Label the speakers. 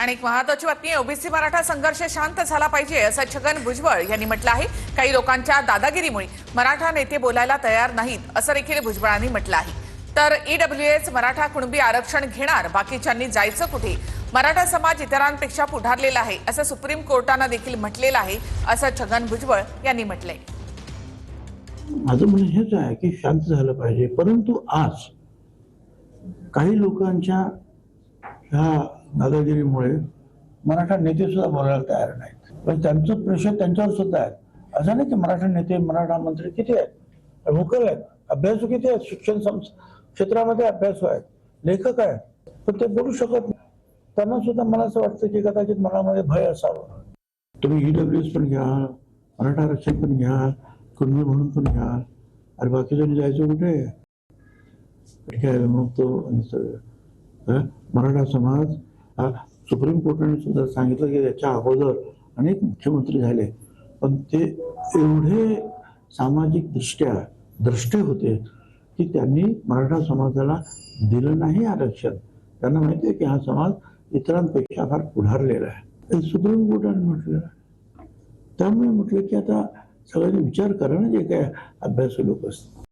Speaker 1: आणि एक महत्वाची बातमी, ओबीसी मराठा संघर्ष शांत झाला पाहिजे असं छगन भुजबळ यांनी म्हटलं आहे। काही लोकांच्या दादागिरीमुळे मराठा नेते बोलायला तयार नाहीत असं देखील भुजबळांनी म्हटलं आहे। तर ईडब्ल्यूएस मराठा कुणबी आरक्षण घेणार, बाकीच्यांनी जायचं कुठे? मराठा समाज इतरांपेक्षा पुढारलेला आहे असं सुप्रीम कोर्टानं देखील म्हटलेलं आहे असं छगन भुजबळ यांनी म्हटलंय।
Speaker 2: माझं म्हणणं हेच आहे की शांत झालं पाहिजे, परंतु आज काही लोकांच्या ह्या दादागिरीमुळे मराठा नेते सुद्धा बोलायला तयार नाहीत। पण त्यांचं प्रेशर त्यांच्यावर सुद्धा आहे। असं नाही की मराठा नेते, मराठा मंत्री किती आहेत, भोकल आहेत, अभ्यासू किती आहेत, शिक्षण क्षेत्रामध्ये अभ्यासू आहेत, लेखक आहेत, पण ते बोलू शकत नाही। त्यांना सुद्धा मला असं वाटतं की कदाचित मनामध्ये भय असावं। तुम्ही ईडब्ल्यूएस पण घ्या, मराठा आरक्षण पण घ्या, कुणबी म्हणून पण घ्या, आणि बाकीच्यांनी जायचं कुठे? ठीक आहे, मग तो मराठा समाज सुप्रीम कोर्टाने सुद्धा सांगितलं की याच्या अगोदर अनेक मुख्यमंत्री झाले, पण ते एवढे सामाजिक दृष्ट्या द्रष्टे होते की त्यांनी मराठा समाजाला दिलं नाही आरक्षण। त्यांना माहिती आहे की हा समाज इतरांपेक्षा फार पुढारलेला आहे, सुप्रीम कोर्टाने म्हटलं। त्यामुळे म्हटलं की आता सगळ्यांनी विचार करा ना, जे काय अभ्यासू लोक असतात।